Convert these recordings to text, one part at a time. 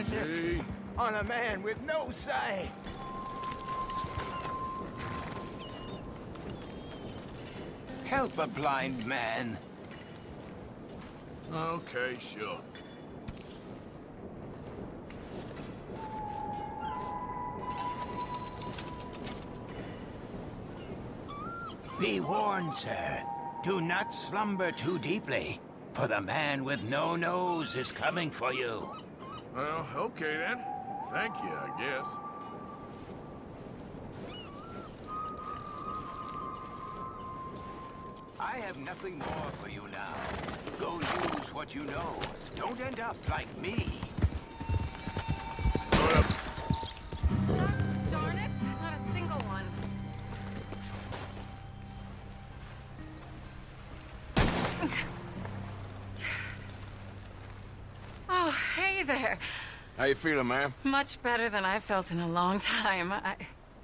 is this? On a man with no sight. Help a blind man. Okay, sure. Be warned, sir. Do not slumber too deeply, for the man with no nose is coming for you. Well, okay then. Thank you, I guess. I have nothing more for you now. Go use what you know. Don't end up like me. Gosh darn it, not a single one. Oh, hey there. How you feeling, ma'am? Much better than I've felt in a long time.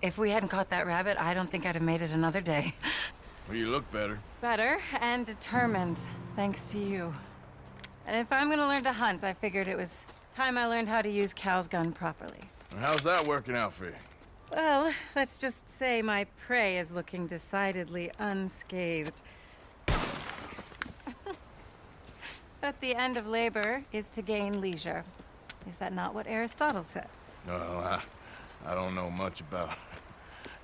If we hadn't caught that rabbit, I don't think I'd have made it another day. Well, you look better. Better and determined, thanks to you. And if I'm gonna learn to hunt, I figured it was time I learned how to use Cal's gun properly. How's that working out for you? Well, let's just say my prey is looking decidedly unscathed. But the end of labor is to gain leisure. Is that not what Aristotle said? Well, I don't know much about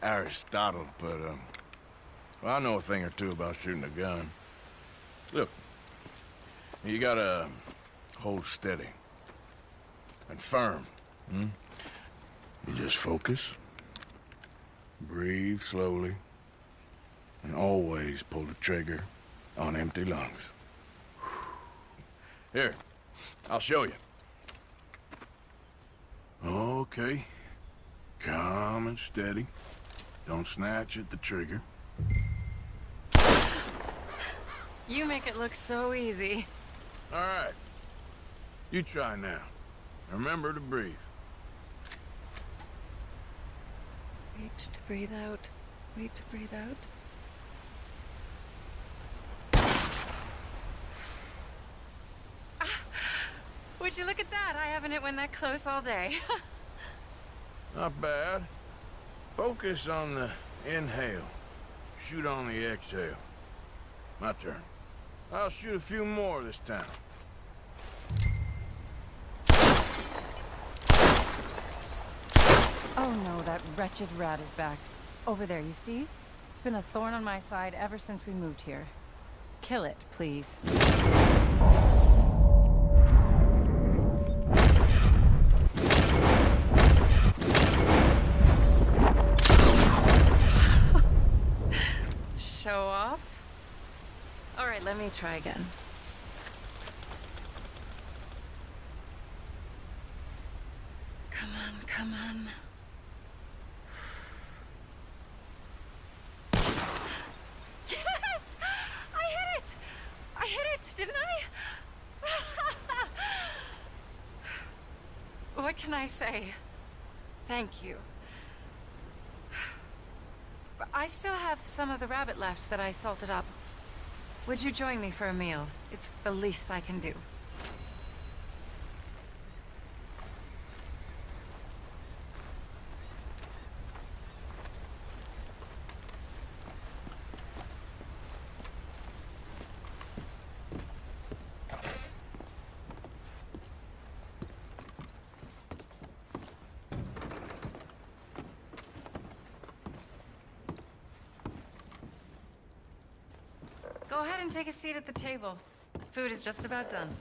Aristotle, but, well, I know a thing or two about shooting a gun. Look, you gotta hold steady and firm. You just focus, breathe slowly, and always pull the trigger on empty lungs. Here, I'll show you. Okay. Calm and steady. Don't snatch at the trigger. You make it look so easy. All right. You try now. Remember to breathe. Wait to breathe out. Wait to breathe out. Would you look at that? I haven't hit one that close all day. Not bad. Focus on the inhale. Shoot on the exhale. My turn. I'll shoot a few more this time. Oh no, that wretched rat is back. Over there, you see? It's been a thorn on my side ever since we moved here. Kill it, please. Show off? All right, let me try again. Come on, come on. Yes! I hit it! I hit it, didn't I? What can I say? Thank you. I still have some of the rabbit left that I salted up. Would you join me for a meal? It's the least I can do. Go ahead and take a seat at the table. Food is just about done.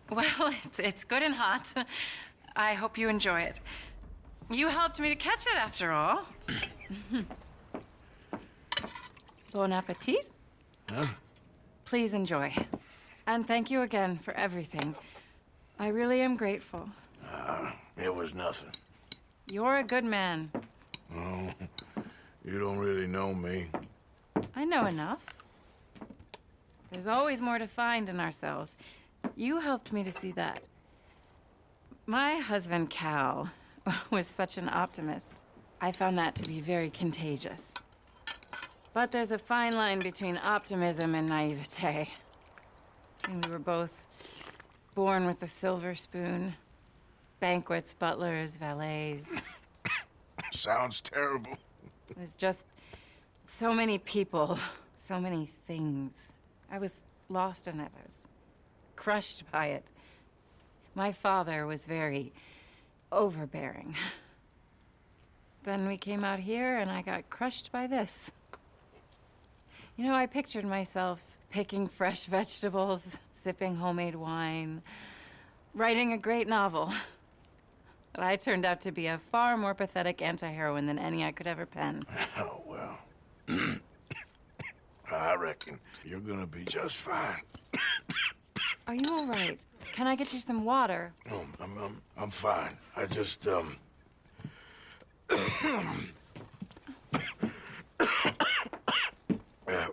Well, it's good and hot. I hope you enjoy it. You helped me to catch it, after all. Bon appetit. Huh? Please enjoy. And thank you again for everything. I really am grateful. It was nothing. You're a good man. Oh, you don't really know me. I know enough. There's always more to find in ourselves. You helped me to see that. My husband, Cal, was such an optimist. I found that to be very contagious. But there's a fine line between optimism and naivete. And we were both born with a silver spoon. Banquets, butlers, valets. Sounds terrible. It was just so many people, so many things. I was lost in it. I was crushed by it. My father was very overbearing. Then we came out here and I got crushed by this. You know, I pictured myself picking fresh vegetables, sipping homemade wine, writing a great novel. But I turned out to be a far more pathetic anti-heroine than any I could ever pen. Oh, well. I reckon you're gonna be just fine. Are you all right? Can I get you some water? No, I'm fine. I just,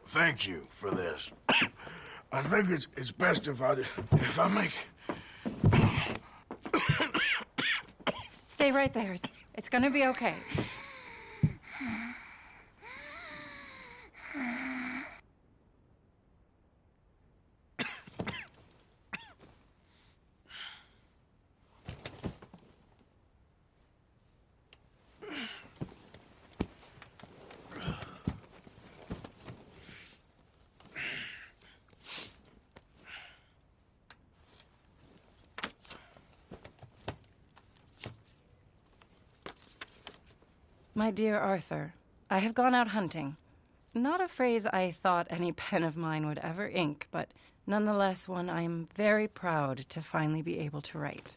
thank you for this. I think it's best if I make... Stay right there. It's gonna be okay. My dear Arthur, I have gone out hunting. Not a phrase I thought any pen of mine would ever ink, but nonetheless one I am very proud to finally be able to write.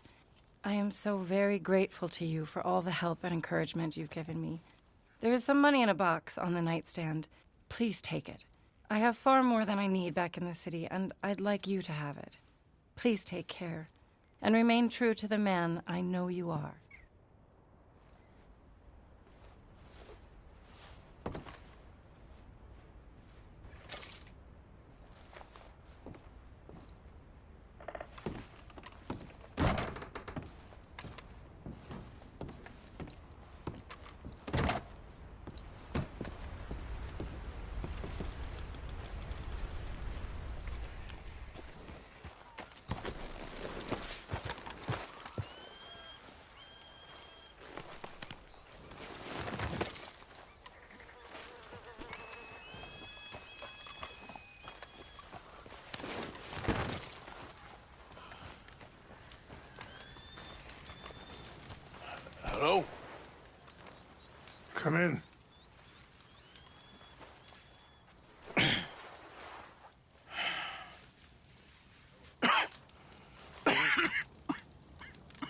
I am so very grateful to you for all the help and encouragement you've given me. There is some money in a box on the nightstand. Please take it. I have far more than I need back in the city, and I'd like you to have it. Please take care, and remain true to the man I know you are. Hello? Come in.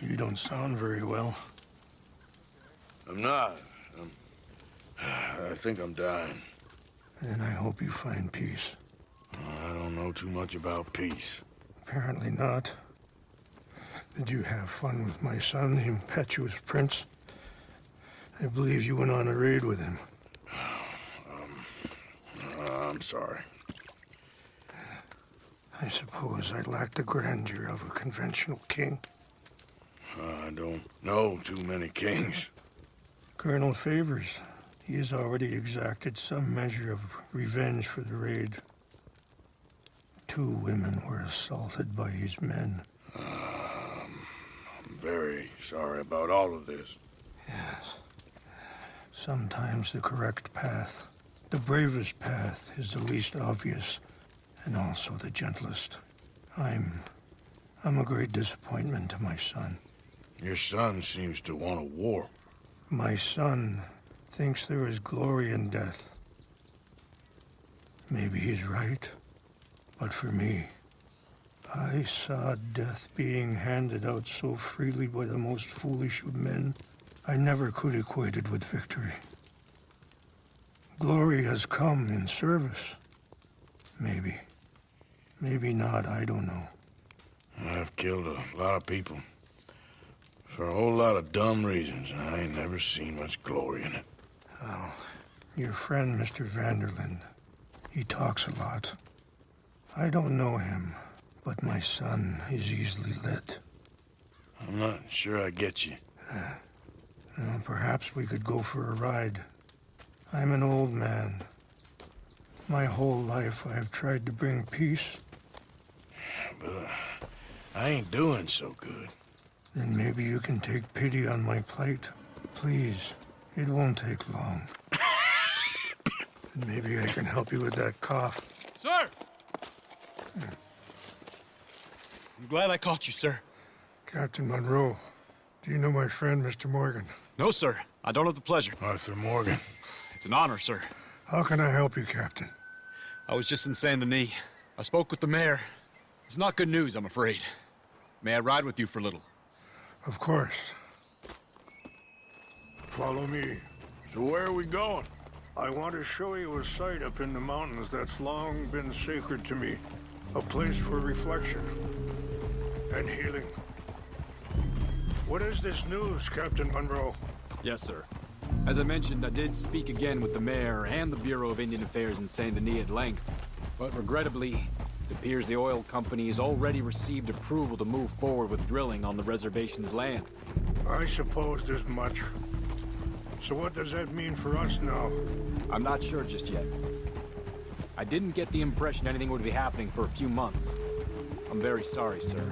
You don't sound very well. I'm not. I think I'm dying. Then I hope you find peace. I don't know too much about peace. Apparently not. Did you have fun with my son, the impetuous prince? I believe you went on a raid with him. I'm sorry. I suppose I lacked the grandeur of a conventional king. I don't know too many kings. Colonel Favors, he has already exacted some measure of revenge for the raid. 2 women were assaulted by his men. I'm very sorry about all of this. Yes. Sometimes the correct path, the bravest path, is the least obvious, and also the gentlest. I'm a great disappointment to my son. Your son seems to want a war. My son thinks there is glory in death. Maybe he's right, but for me, I saw death being handed out so freely by the most foolish of men, I never could equate it with victory. Glory has come in service. Maybe. Maybe not, I don't know. I've killed a lot of people. For a whole lot of dumb reasons, and I ain't never seen much glory in it. Well, your friend, Mr. Vanderlyn, he talks a lot. I don't know him, but my son is easily led. I'm not sure I get you. Well, perhaps we could go for a ride. I'm an old man. My whole life I have tried to bring peace. But I ain't doing so good. Then maybe you can take pity on my plight. Please, it won't take long. And maybe I can help you with that cough. Sir! I'm glad I caught you, sir. Captain Monroe, do you know my friend, Mr. Morgan? No, sir. I don't have the pleasure. Arthur Morgan. It's an honor, sir. How can I help you, Captain? I was just in Saint Denis. I spoke with the mayor. It's not good news, I'm afraid. May I ride with you for a little? Of course. Follow me. So where are we going? I want to show you a site up in the mountains that's long been sacred to me. A place for reflection and healing. What is this news, Captain Monroe? Yes, sir. As I mentioned, I did speak again with the mayor and the Bureau of Indian Affairs in Saint Denis at length. But regrettably, it appears the oil company has already received approval to move forward with drilling on the reservation's land. I supposed as much. So what does that mean for us now? I'm not sure just yet. I didn't get the impression anything would be happening for a few months. I'm very sorry, sir.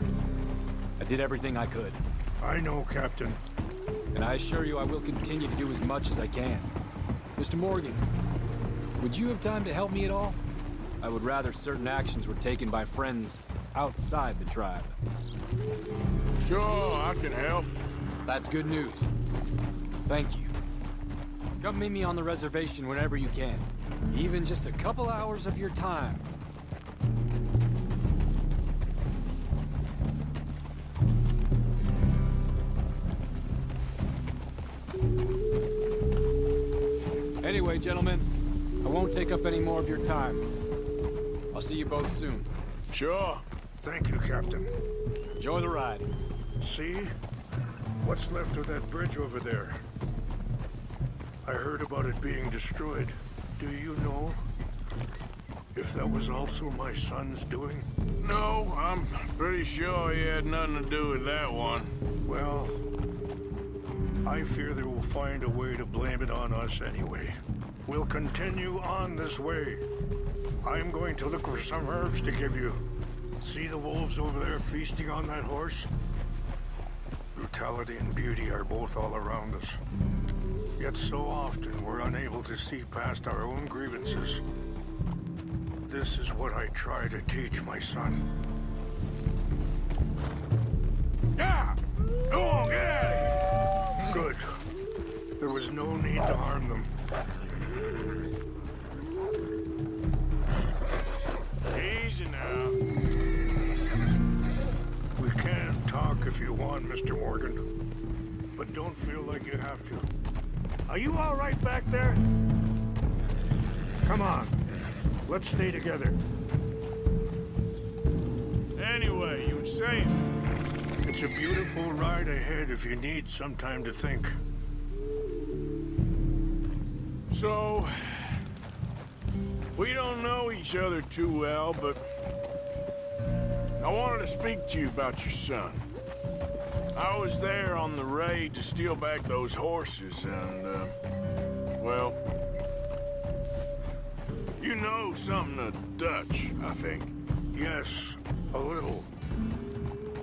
I did everything I could. I know, Captain. And I assure you I will continue to do as much as I can. Mr. Morgan, would you have time to help me at all? I would rather certain actions were taken by friends outside the tribe. Sure, I can help. That's good news. Thank you. Come meet me on the reservation whenever you can. Even just a couple hours of your time. Anyway, gentlemen, I won't take up any more of your time. I'll see you both soon. Sure. Thank you, Captain. Enjoy the ride. See? What's left of that bridge over there? I heard about it being destroyed. Do you know if that was also my son's doing? No, I'm pretty sure he had nothing to do with that one. Well, I fear they will find a way to blame it on us anyway. We'll continue on this way. I'm going to look for some herbs to give you. See the wolves over there feasting on that horse? Brutality and beauty are both all around us. Yet so often we're unable to see past our own grievances. This is what I try to teach my son. Yeah! Go on, get out of here! Good. There was no need to harm them. Easy now. We can talk if you want, Mr. Morgan. But don't feel like you have to. Are you all right back there? Come on. Let's stay together. Anyway, you were saying? It's a beautiful ride ahead if you need some time to think. So, we don't know each other too well, but I wanted to speak to you about your son. I was there on the raid to steal back those horses, and, well, you know something of Dutch, I think. Yes, a little.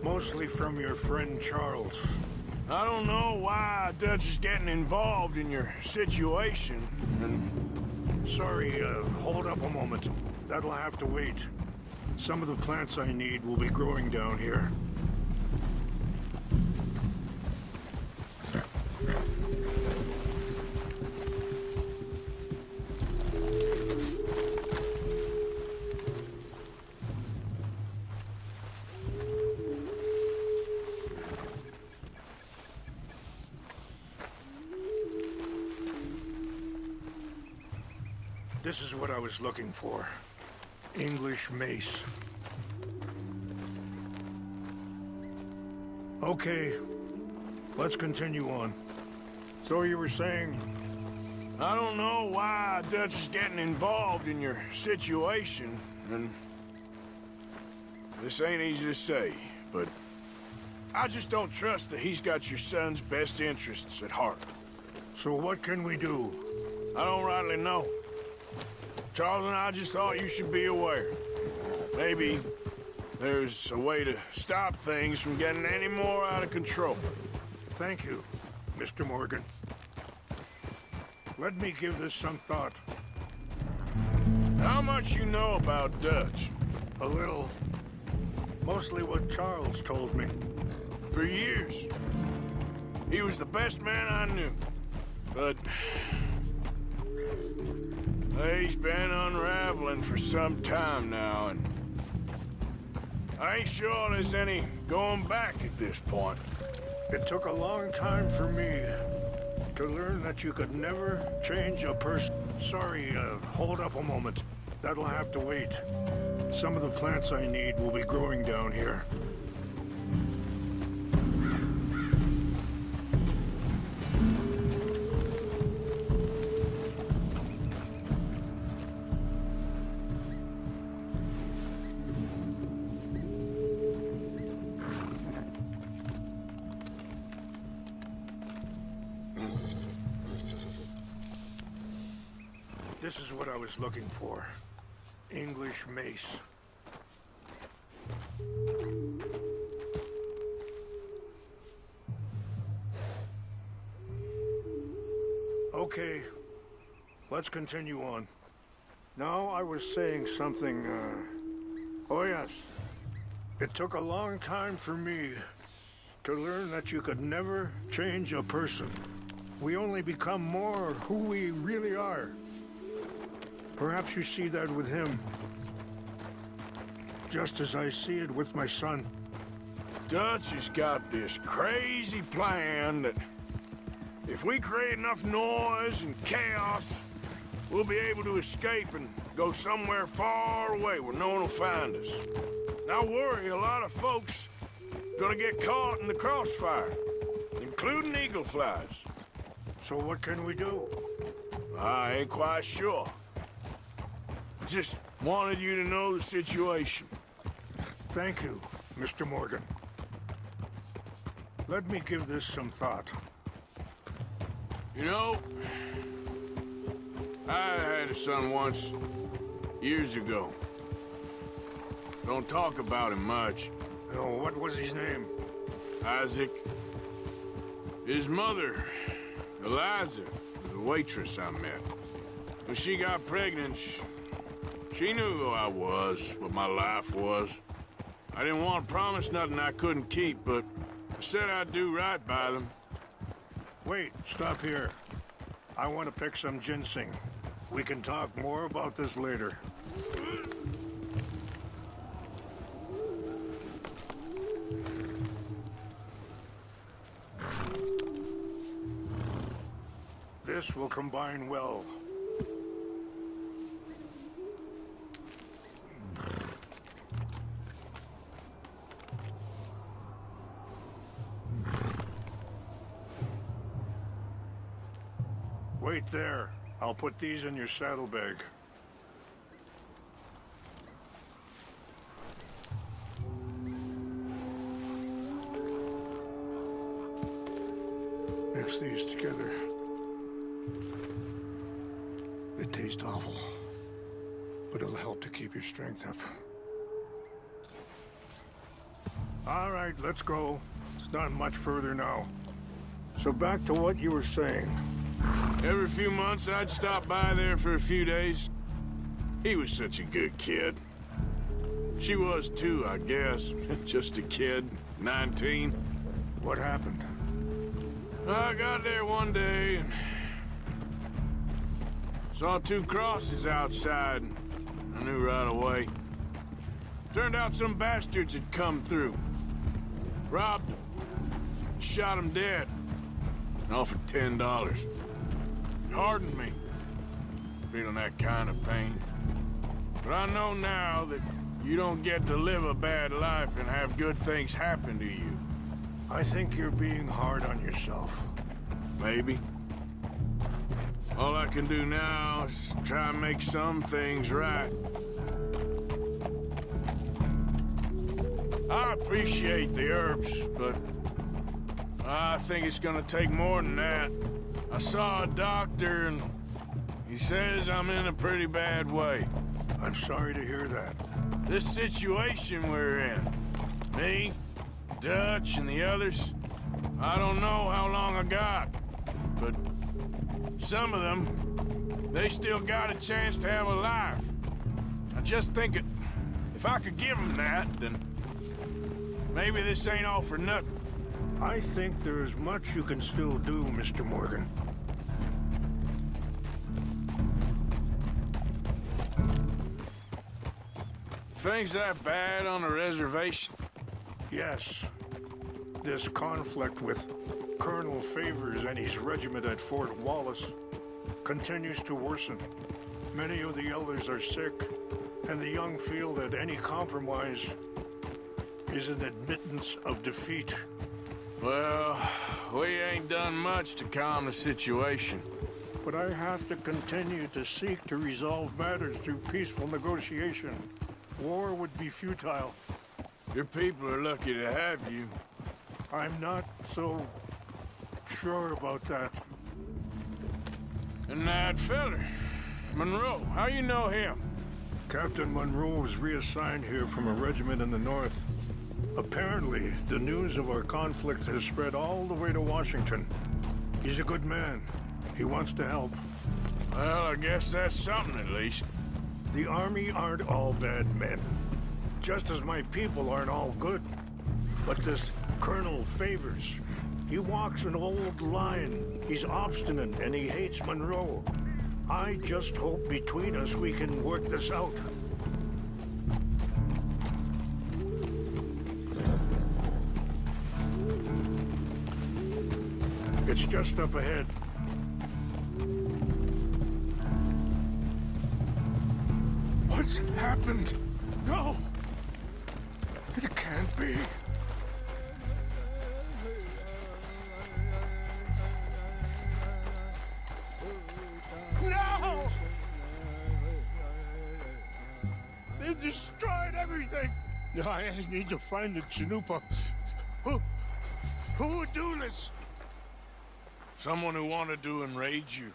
Mostly from your friend Charles. I don't know why Dutch is getting involved in your situation, and... Sorry, hold up a moment. That'll have to wait. Some of the plants I need will be growing down here. This is what I was looking for. English mace. Okay, let's continue on. So you were saying... I don't know why Dutch is getting involved in your situation, and... this ain't easy to say, but I just don't trust that he's got your son's best interests at heart. So what can we do? I don't rightly know. Charles and I just thought you should be aware. Maybe there's a way to stop things from getting any more out of control. Thank you, Mr. Morgan. Let me give this some thought. How much you know about Dutch? A little. Mostly what Charles told me. For years. He was the best man I knew. But he's been unraveling for some time now, and I ain't sure there's any going back at this point. It took a long time for me to learn that you could never change a person. Sorry, hold up a moment. That'll have to wait. Some of the plants I need will be growing down here. This is what I was looking for. English mace. Okay, let's continue on. Now I was saying something, Oh yes. It took a long time for me to learn that you could never change a person. We only become more who we really are. Perhaps you see that with him, just as I see it with my son. Dutch has got this crazy plan that if we create enough noise and chaos, we'll be able to escape and go somewhere far away where no one will find us. I worry a lot of folks gonna get caught in the crossfire, including eagle flies. So what can we do? I ain't quite sure. Just wanted you to know the situation. Thank you, Mr. Morgan. Let me give this some thought. You know, I had a son once, years ago. Don't talk about him much. Oh, what was his name? Isaac. His mother, Eliza, the waitress I met. When she got pregnant, she knew who I was, what my life was. I didn't want to promise nothing I couldn't keep, but I said I'd do right by them. Wait, stop here. I want to pick some ginseng. We can talk more about this later. This will combine well. Wait there. I'll put these in your saddlebag. Mix these together. They taste awful, but it'll help to keep your strength up. All right, let's go. It's not much further now. So back to what you were saying. Every few months, I'd stop by there for a few days. He was such a good kid. She was too, I guess. Just a kid, 19. What happened? I got there one day and saw two crosses outside. I knew right away. Turned out some bastards had come through. Robbed him. Shot him dead. And offered $10. It hardened me. Feeling that kind of pain. But I know now that you don't get to live a bad life and have good things happen to you. I think you're being hard on yourself. Maybe. All I can do now is try and make some things right. I appreciate the herbs, but I think it's gonna take more than that. I saw a doctor and he says I'm in a pretty bad way. I'm sorry to hear that. This situation we're in, me, Dutch, and the others, I don't know how long I got, but some of them, they still got a chance to have a life. I just think if I could give them that, then maybe this ain't all for nothing. I think there is much you can still do, Mr. Morgan. Things that bad on the reservation? Yes. This conflict with Colonel Favors and his regiment at Fort Wallace continues to worsen. Many of the elders are sick, and the young feel that any compromise is an admittance of defeat. Well, we ain't done much to calm the situation. But I have to continue to seek to resolve matters through peaceful negotiation. War would be futile. Your people are lucky to have you. I'm not so sure about that. And that feller, Monroe, how you know him? Captain Monroe was reassigned here from a regiment in the north. Apparently, the news of our conflict has spread all the way to Washington. He's a good man. He wants to help. Well, I guess that's something at least. The Army aren't all bad men. Just as my people aren't all good. But this Colonel Favors, he walks an old line. He's obstinate and he hates Monroe. I just hope between us we can work this out. It's just up ahead. What's happened? No! It can't be. No! They destroyed everything! I need to find the Chanupa. Who would do this? Someone who wanted to enrage you.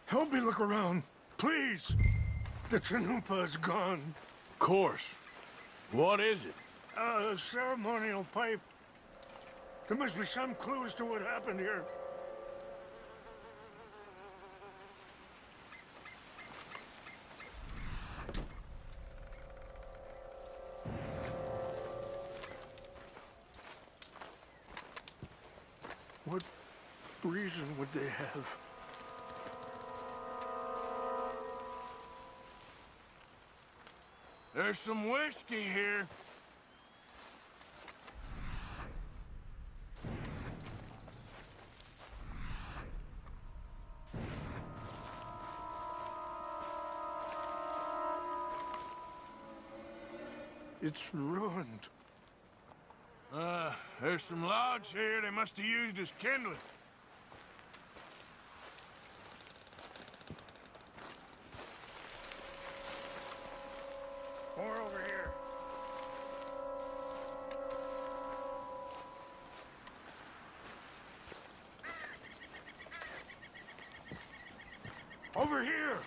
Help me look around, please. The Chanupa is gone. Of course. What is it? A ceremonial pipe. There must be some clue as to what happened here. What reason would they have? There's some whiskey here. It's ruined. There's some logs here they must have used as kindling. More over here. Over here!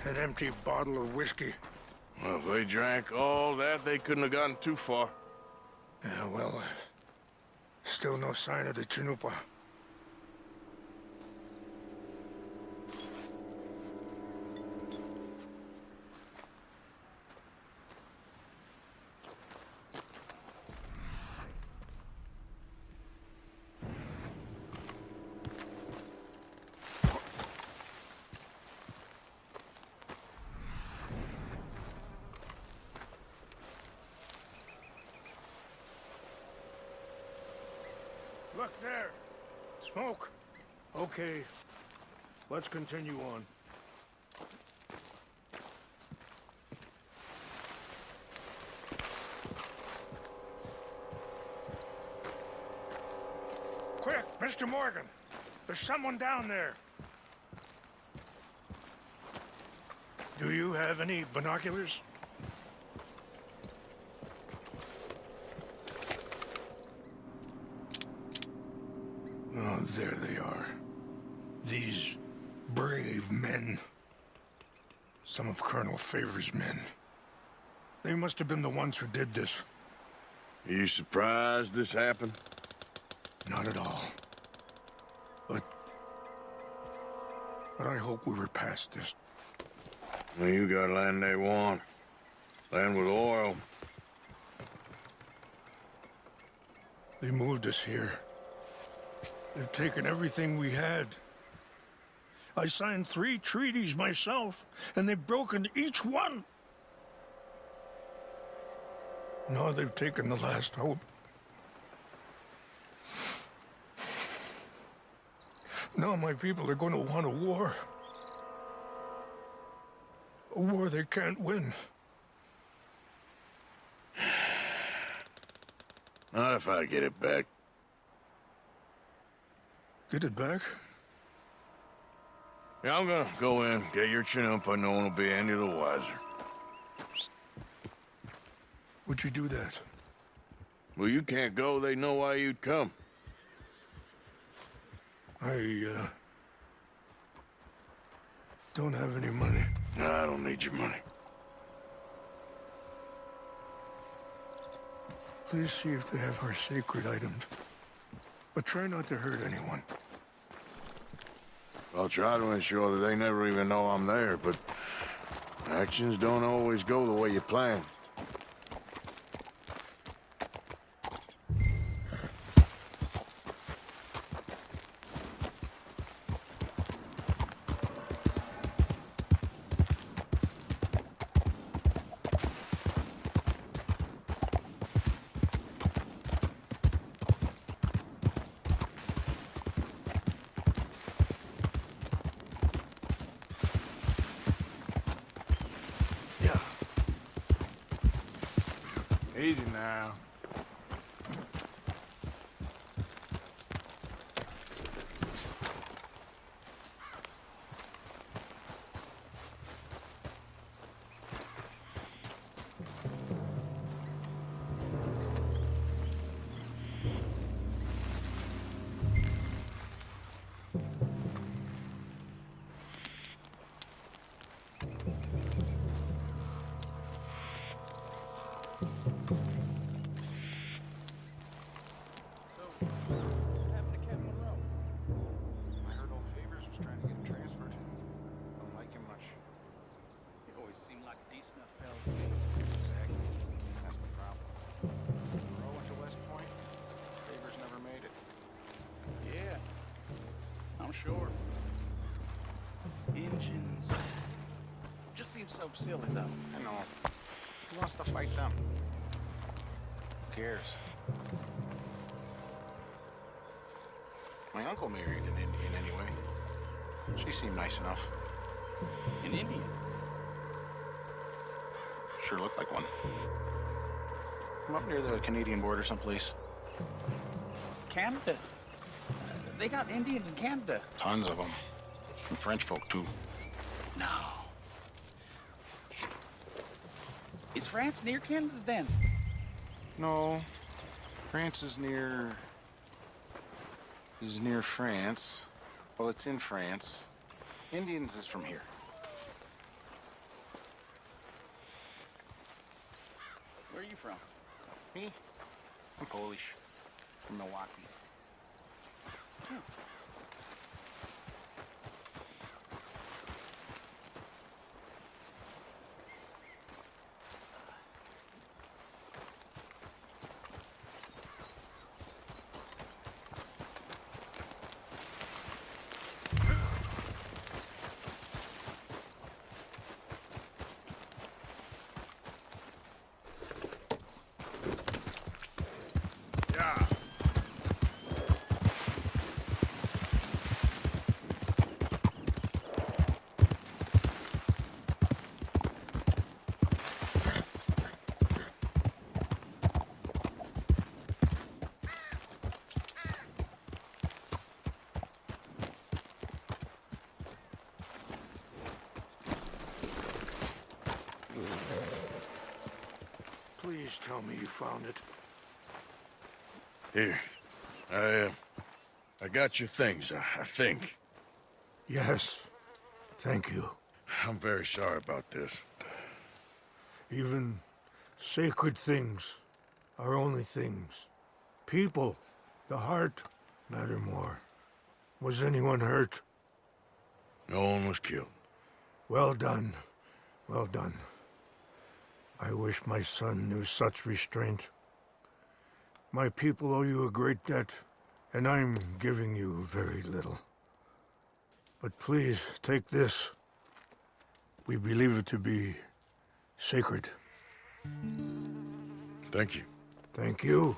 An empty bottle of whiskey. Well, if they drank all that, they couldn't have gotten too far. Yeah, well, still no sign of the Chanupa. Look there. Smoke. Okay. Let's continue on. Quick, Mr. Morgan. There's someone down there. Do you have any binoculars? Oh, there they are. These brave men. Some of Colonel Favor's men. They must have been the ones who did this. Are you surprised this happened? Not at all. But I hope we were past this. Well, you got land they want. Land with oil. They moved us here. They've taken everything we had. I signed 3 treaties myself, and they've broken each one. Now they've taken the last hope. Now my people are going to want a war. A war they can't win. Not if I get it back. Get it back? Yeah, I'm gonna go in, get your Chinook, but no one will be any the wiser. Would you do that? Well, you can't go, they know why you'd come. I don't have any money. No, I don't need your money. Please see if they have our sacred items. But try not to hurt anyone. I'll try to ensure that they never even know I'm there, but actions don't always go the way you plan. Easy now. Sure. Engines. Just seems so silly, though. I know. Who wants to fight them? Who cares? My uncle married an Indian anyway. She seemed nice enough. An Indian? Sure looked like one. I'm up near the Canadian border someplace. Canada? They got Indians in Canada. Tons of them. And French folk, too. No. Is France near Canada, then? No. France is near... France. Well, it's in France. Indians is from here. Where are you from? Me? I'm Polish. From Milwaukee. tell me you found it. Here. I got your things, I think. Yes. Thank you. I'm very sorry about this. Even sacred things are only things. People, the heart, matter more. Was anyone hurt? No one was killed. Well done. Well done. I wish my son knew such restraint. My people owe you a great debt, and I'm giving you very little. But please, take this. We believe it to be sacred. Thank you. Thank you.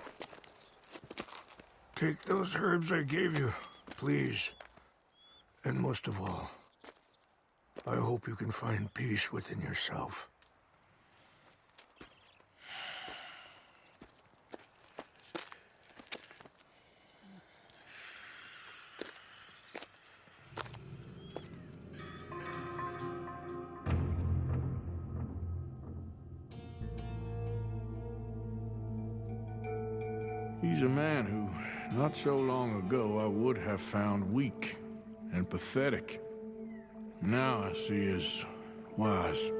Take those herbs I gave you, please. And most of all, I hope you can find peace within yourself. He's a man who, not so long ago, I would have found weak and pathetic. Now I see as wise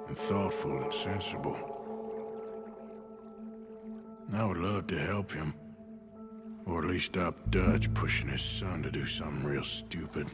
and thoughtful and sensible. I would love to help him, or at least stop Dutch pushing his son to do something real stupid.